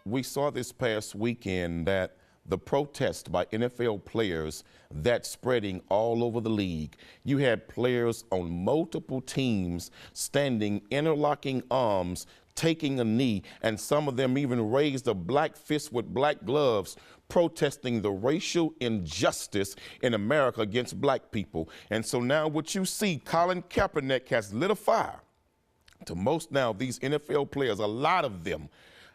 we saw this past weekend that the protest by NFL players that's spreading all over the league. You had players on multiple teams standing, interlocking arms, taking a knee, and some of them even raised a black fist with black gloves, protesting the racial injustice in America against black people. And so now what you see, Colin Kaepernick has lit a fire to most now these NFL players. A lot of them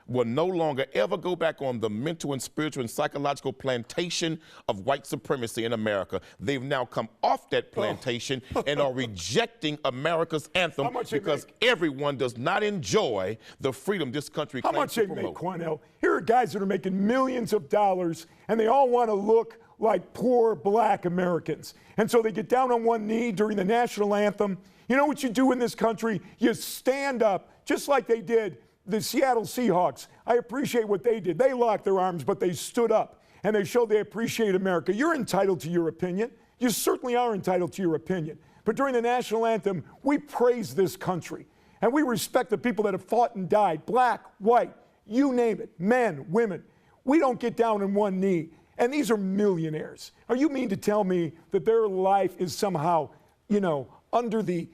will no longer ever go back on the mental and spiritual and psychological plantation of white supremacy in America. They've now come off that plantation and are rejecting America's anthem because everyone does not enjoy the freedom this country claims to promote. How much they make, Quanell? Here are guys that are making millions of dollars, and they all want to look like poor black Americans. And so they get down on one knee during the national anthem. You know what you do in this country? You stand up, just like they did the Seattle Seahawks. I appreciate what they did. They locked their arms, but they stood up, and they showed they appreciate America. You're entitled to your opinion. You certainly are entitled to your opinion. But during the national anthem, we praise this country, and we respect the people that have fought and died, black, white, you name it, men, women. We don't get down on one knee, and these are millionaires. Are you mean to tell me that their life is somehow, you know, under the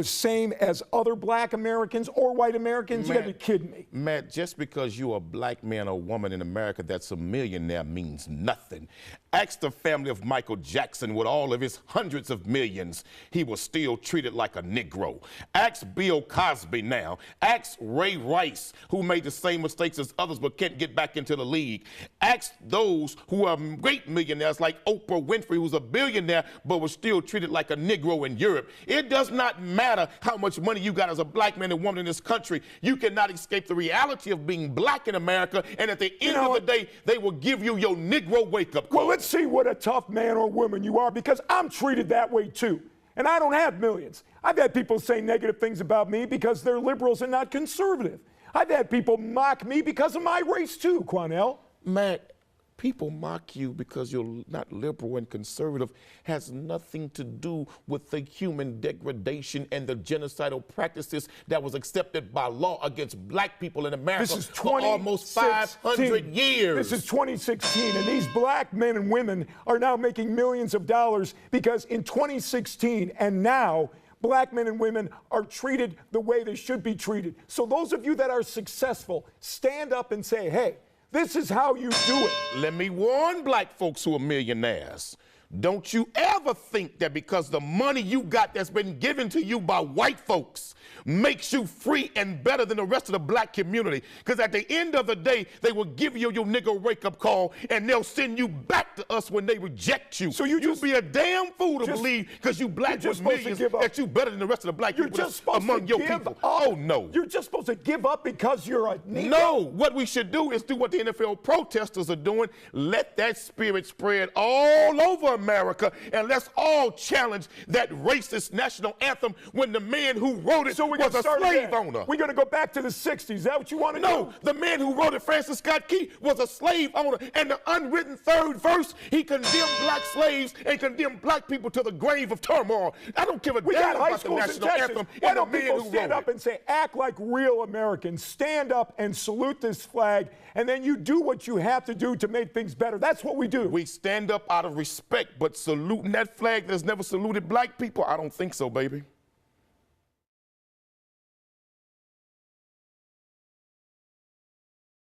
same as other black Americans or white Americans? Matt, you gotta be kidding me. Matt, just because you're a black man or woman in America that's a millionaire means nothing. Ask the family of Michael Jackson with all of his hundreds of millions, he was still treated like a Negro. Ask Bill Cosby now. Ask Ray Rice, who made the same mistakes as others but can't get back into the league. Ask those who are great millionaires like Oprah Winfrey, who's a billionaire but was still treated like a Negro in Europe. It does not matter how much money you got as a black man and woman in this country. You cannot escape the reality of being black in America, and at the end of the day, they will give you your Negro wake-up call. Well, let's see what a tough man or woman you are, because I'm treated that way too. And I don't have millions. I've had people say negative things about me because they're liberals and not conservative. I've had people mock me because of my race too, Quanell. Matt, people mock you because you're not liberal and conservative has nothing to do with the human degradation and the genocidal practices that was accepted by law against black people in America for almost 500 years. This is 2016, and these black men and women are now making millions of dollars because in 2016 and now, black men and women are treated the way they should be treated. So those of you that are successful, stand up and say, hey, this is how you do it. Let me warn black folks who are millionaires. Don't you ever think that because the money you got that's been given to you by white folks makes you free and better than the rest of the black community. Because at the end of the day, they will give you your nigga wake-up call, and they'll send you back to us when they reject you. So you'd be a damn fool to believe because you black with millions that you better than the rest of the black people among your people. Oh, no. You're just supposed to give up because you're a nigga? No. What we should do is do what the NFL protesters are doing. Let that spirit spread all over America, and let's all challenge that racist national anthem when the man who wrote it was a slave owner. We're going to go back to the 60s. Is that what you want to do? No, the man who wrote it, Francis Scott Key, was a slave owner. And the unwritten third verse, he condemned black slaves and condemned black people to the grave of turmoil. I don't give a damn about the national anthem. Why don't people stand up and say, act like real Americans, stand up and salute this flag, and then you do what you have to do to make things better. That's what we do. We stand up out of respect, but saluting that flag that's never saluted black people, I don't think so, baby.